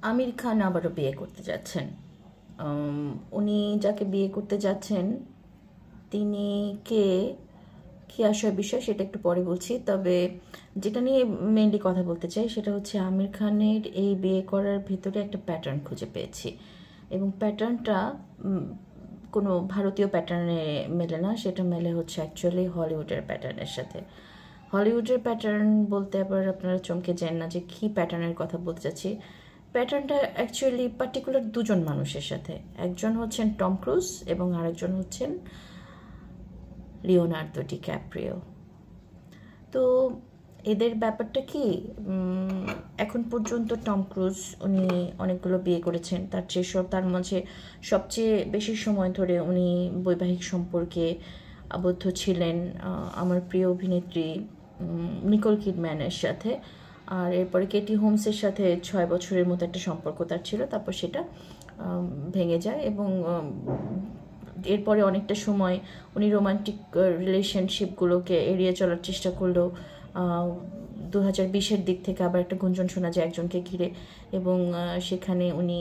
আমির খান আবারও বিয়ে করতে যাচ্ছেন। উনি যাকে বিয়ে করতে যাচ্ছেন তিনি কে, কী আসার বিষয় সেটা একটু পরে বলছি। তবে যেটা নিয়ে মেনলি কথা বলতে চাই সেটা হচ্ছে আমির খানের এই বিয়ে করার ভিতরে একটা প্যাটার্ন খুঁজে পেয়েছি, এবং প্যাটার্নটা কোনো ভারতীয় প্যাটার্নে মেলে না, সেটা মেলে হচ্ছে অ্যাকচুয়ালি হলিউডের প্যাটার্নের সাথে। হলিউডের প্যাটার্ন বলতে আবার আপনারা চমকে যান না যে কী প্যাটার্নের কথা বলতে চাচ্ছি। প্যাটার্নটা অ্যাকচুয়ালি পার্টিকুলার দুজন মানুষের সাথে, একজন হচ্ছেন টম ক্রুজ এবং আরেকজন হচ্ছেন লিওনার্দো ডিক্যাপ্রিও। তো এদের ব্যাপারটা কি, এখন পর্যন্ত টম ক্রুজ উনি অনেকগুলো বিয়ে করেছেন, তার মাঝে সবচেয়ে বেশি সময় ধরে উনি বৈবাহিক সম্পর্কে আবদ্ধ ছিলেন আমার প্রিয় অভিনেত্রী নিকোল কিডম্যানের সাথে। আর এরপরে কেটি হোমসের সাথে 6 বছরের মতো একটা সম্পর্ক তার ছিল, তারপর সেটা ভেঙে যায়। এবং এরপরে অনেকটা সময় উনি রোমান্টিক রিলেশনশিপগুলোকে এড়িয়ে চলার চেষ্টা করলেও 2020-এর দিক থেকে আবার একটা গুঞ্জন শোনা যায় একজনকে ঘিরে, এবং সেখানে উনি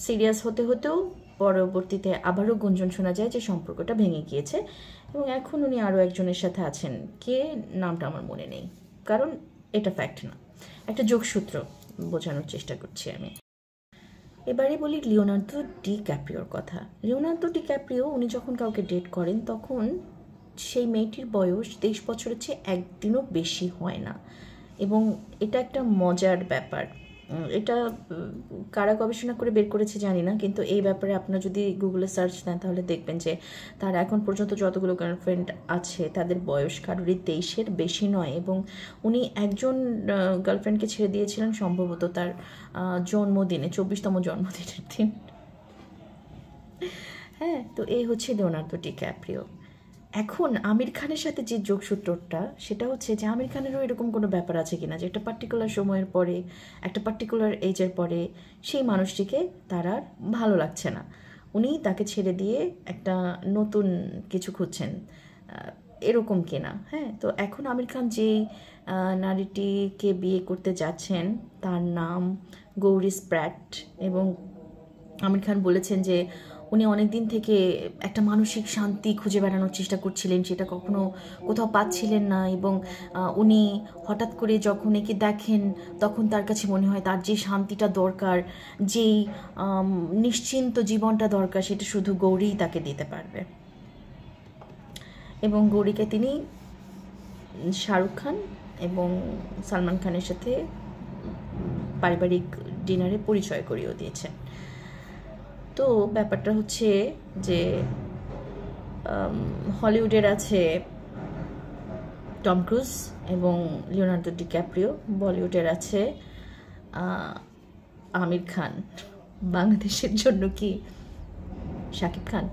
সিরিয়াস হতে হতেও পরবর্তীতে আবারও গুঞ্জন শোনা যায় যে সম্পর্কটা ভেঙে গিয়েছে, এবং এখন উনি আরও একজনের সাথে আছেন। কে, নামটা আমার মনে নেই, কারণ এটা ফ্যাক্ট না, একটা যোগসূত্র বোঝানোর চেষ্টা করছি আমি। এবারে বলি লিওনার্দো ডিক্যাপ্রিওর কথা। লিওনার্দো ডিক্যাপ্রিও উনি যখন কাউকে ডেট করেন তখন সেই মেয়েটির বয়স 23 বছরের চেয়ে একদিনও বেশি হয় না, এবং এটা একটা মজার ব্যাপার। এটা কারা গবেষণা করে বের করেছে জানি না, কিন্তু এই ব্যাপারে আপনারা যদি গুগলে সার্চ দেন তাহলে দেখবেন যে তার এখন পর্যন্ত যতগুলো গার্লফ্রেন্ড আছে তাদের বয়স কারোরই 23-এর বেশি নয়, এবং উনি একজন গার্লফ্রেন্ডকে ছেড়ে দিয়েছিলেন সম্ভবত তার জন্মদিনে, 24তম জন্মদিনের দিন। হ্যাঁ, তো এই হচ্ছে লিওনার্দো ডিক্যাপ্রিও। এখন আমির খানের সাথে যে যোগসূত্রটা সেটা হচ্ছে যে আমির খানেরও এরকম কোনো ব্যাপার আছে কিনা যে একটা পার্টিকুলার সময়ের পরে, একটা পার্টিকুলার এজের পরে সেই মানুষটিকে তার আর ভালো লাগছে না, উনি তাকে ছেড়ে দিয়ে একটা নতুন কিছু খুঁজছেন, এরকম কিনা। হ্যাঁ, তো এখন আমির খান যেই নারীটিকে বিয়ে করতে যাচ্ছেন তার নাম গৌরী স্প্র্যাট, এবং আমির খান বলেছেন যে উনি অনেক দিন থেকে একটা মানসিক শান্তি খুঁজে বেড়ানোর চেষ্টা করছিলেন, সেটা কখনো কোথাও পাচ্ছিলেন না, এবং উনি হঠাৎ করে যখন একে দেখেন তখন তার কাছে মনে হয় তার যে শান্তিটা দরকার, যেই নিশ্চিন্ত জীবনটা দরকার, সেটা শুধু গৌরীই তাকে দিতে পারবে। এবং গৌরীকে তিনি শাহরুখ খান এবং সালমান খানের সাথে পারিবারিক ডিনারে পরিচয় করিয়েও দিয়েছেন। তো ব্যাপারটা হচ্ছে যে হলিউডের আছে টম ক্রুজ এবং লিওনার্দো ডিক্যাপ্রিও, বলিউডের আছে আমির খান, বাংলাদেশের জন্য কি শাকিব খান?